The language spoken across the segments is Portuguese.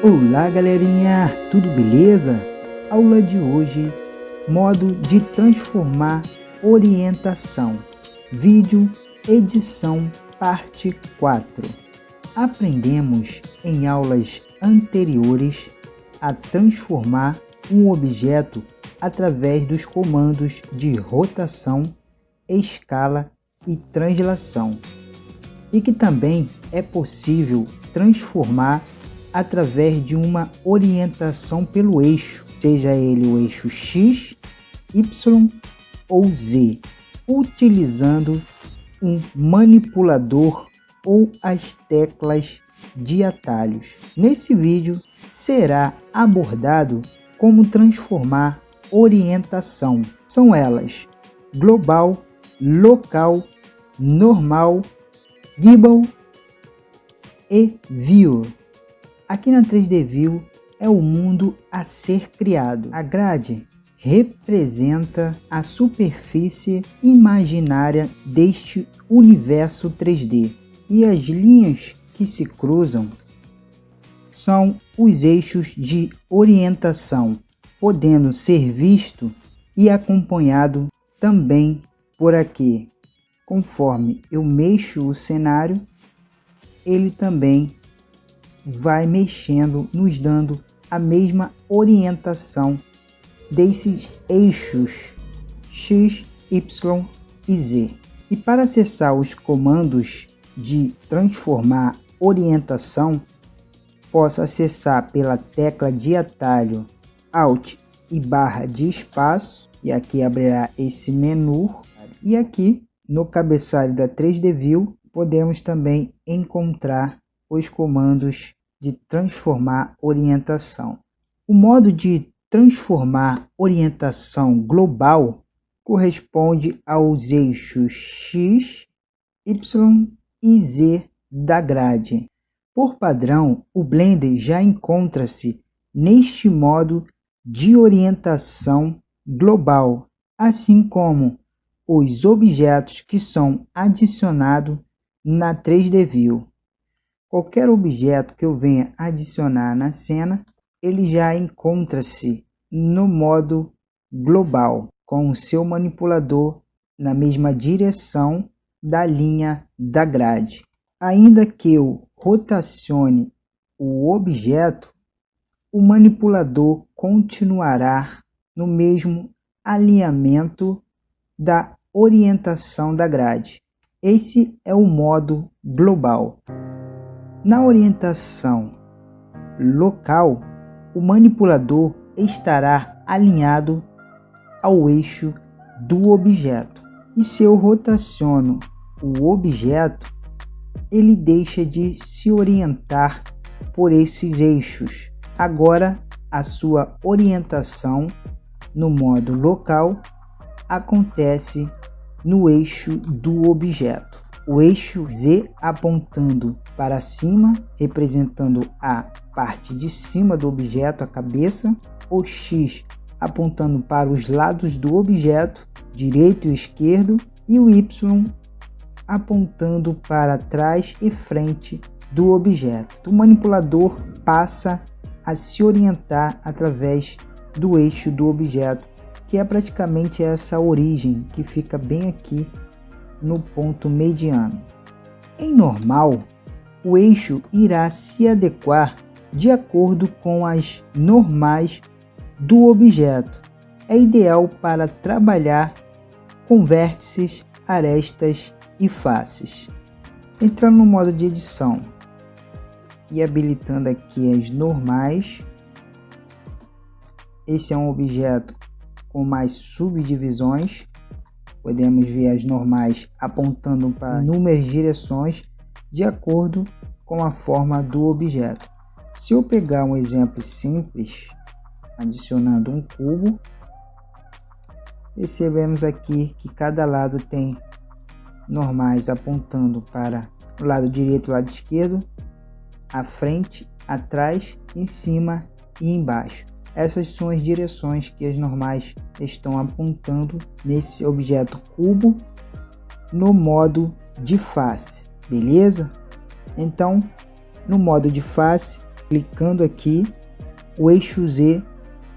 Olá galerinha, tudo beleza? Aula de hoje, modo de transformar orientação, vídeo edição parte 4. Aprendemos em aulas anteriores a transformar um objeto através dos comandos de rotação, escala e translação, e que também é possível transformar através de uma orientação pelo eixo, seja ele o eixo X, Y ou Z, utilizando um manipulador ou as teclas de atalhos. Nesse vídeo será abordado como transformar orientação. São elas: global, local, normal, gimbal e view. Aqui na 3D View é o mundo a ser criado. A grade representa a superfície imaginária deste universo 3D e as linhas que se cruzam são os eixos de orientação, podendo ser visto e acompanhado também por aqui. Conforme eu mexo o cenário, ele também vai mexendo, nos dando a mesma orientação desses eixos X, Y e Z. E para acessar os comandos de transformar orientação, posso acessar pela tecla de atalho Alt e barra de espaço, e aqui abrirá esse menu. E aqui no cabeçalho da 3D View podemos também encontrar os comandos de transformar orientação. O modo de transformar orientação global corresponde aos eixos X, Y e Z da grade. Por padrão, o Blender já encontra-se neste modo de orientação global, assim como os objetos que são adicionados na 3D View. Qualquer objeto que eu venha adicionar na cena, ele já encontra-se no modo global, com o seu manipulador na mesma direção da linha da grade. Ainda que eu rotacione o objeto, o manipulador continuará no mesmo alinhamento da orientação da grade. Esse é o modo global. Na orientação local, o manipulador estará alinhado ao eixo do objeto. E se eu rotaciono o objeto, ele deixa de se orientar por esses eixos. Agora, a sua orientação no modo local acontece no eixo do objeto. O eixo Z apontando para cima, representando a parte de cima do objeto, a cabeça. O X apontando para os lados do objeto, direito e esquerdo. E o Y apontando para trás e frente do objeto. O manipulador passa a se orientar através do eixo do objeto, que é praticamente essa origem que fica bem aqui no ponto mediano. Em normal, o eixo irá se adequar de acordo com as normais do objeto. É ideal para trabalhar com vértices, arestas e faces. Entrando no modo de edição e habilitando aqui as normais, esse é um objeto com mais subdivisões. Podemos ver as normais apontando para inúmeras direções de acordo com a forma do objeto. Se eu pegar um exemplo simples, adicionando um cubo, percebemos aqui que cada lado tem normais apontando para o lado direito e o lado esquerdo, à frente, atrás, em cima e embaixo. Essas são as direções que as normais estão apontando nesse objeto cubo no modo de face, beleza? Então, no modo de face, Clicando aqui, o eixo Z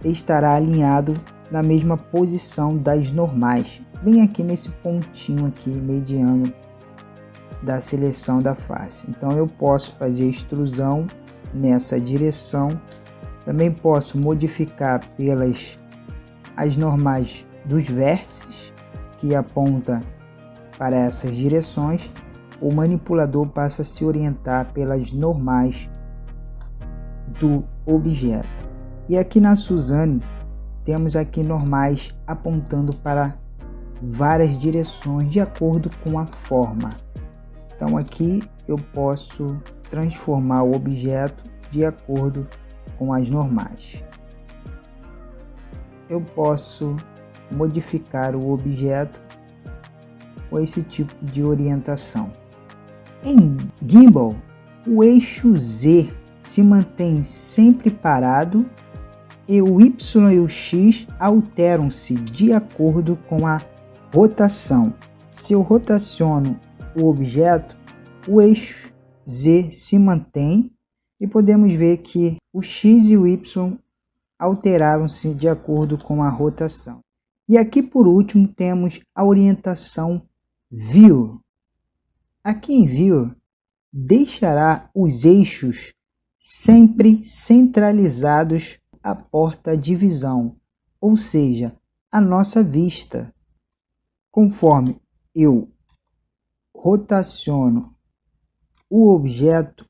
estará alinhado na mesma posição das normais, bem aqui nesse pontinho aqui mediano da seleção da face. Então eu posso fazer extrusão nessa direção. Também posso modificar pelas as normais dos vértices que aponta para essas direções. O manipulador passa a se orientar pelas normais do objeto. E aqui na Suzane temos aqui normais apontando para várias direções de acordo com a forma. Então aqui eu posso transformar o objeto de acordo com as normais. Eu posso modificar o objeto com esse tipo de orientação. Em Gimbal, o eixo Z se mantém sempre parado e o Y e o X alteram-se de acordo com a rotação. Se eu rotaciono o objeto, o eixo Z se mantém e podemos ver que o X e o Y alteraram-se de acordo com a rotação. E aqui por último temos a orientação View. Aqui em View deixará os eixos sempre centralizados à porta de visão, ou seja, a nossa vista. Conforme eu rotaciono o objeto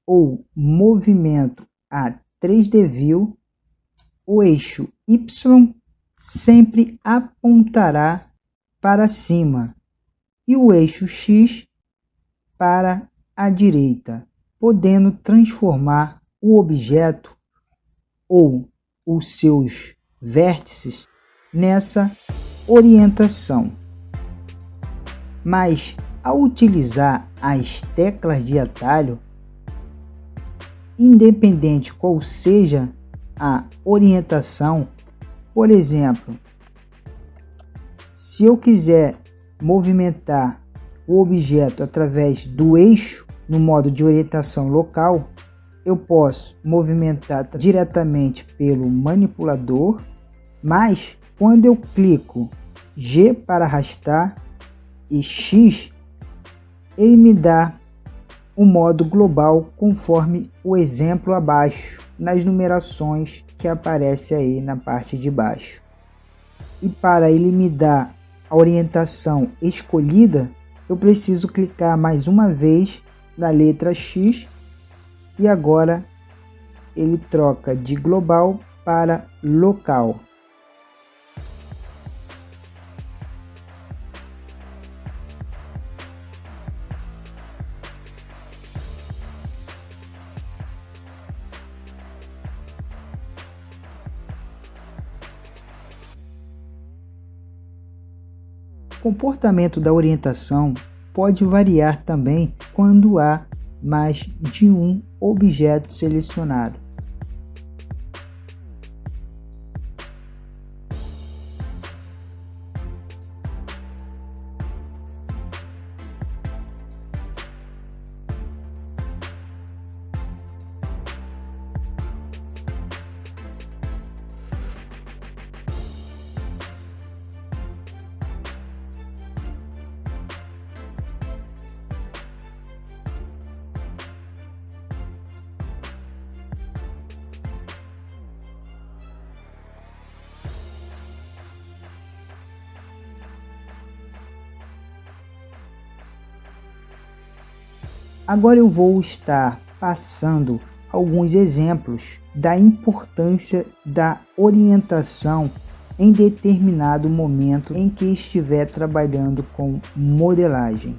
ou movimento a 3D View, o eixo Y sempre apontará para cima e o eixo X para a direita, podendo transformar o objeto ou os seus vértices nessa orientação. Mas ao utilizar as teclas de atalho, independente qual seja a orientação, por exemplo, se eu quiser movimentar o objeto através do eixo no modo de orientação local, eu posso movimentar diretamente pelo manipulador, mas quando eu clico G para arrastar e X, ele me dá o modo global conforme o exemplo abaixo, nas numerações que aparece aí na parte de baixo. E para ele me dar a orientação escolhida, eu preciso clicar mais uma vez na letra X e agora ele troca de global para local. O comportamento da orientação pode variar também quando há mais de um objeto selecionado. Agora eu vou estar passando alguns exemplos da importância da orientação em determinado momento em que estiver trabalhando com modelagem.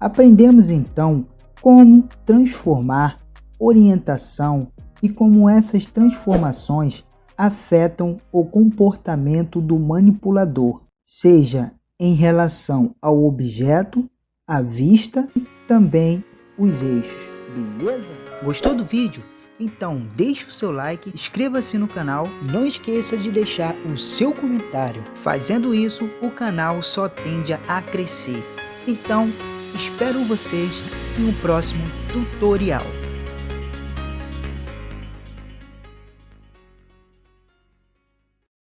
Aprendemos então como transformar orientação e como essas transformações afetam o comportamento do manipulador, seja em relação ao objeto, à vista e também os eixos, beleza? Gostou do vídeo? Então deixe o seu like, inscreva-se no canal e não esqueça de deixar o seu comentário. Fazendo isso, o canal só tende a crescer. Então, espero vocês em um próximo tutorial.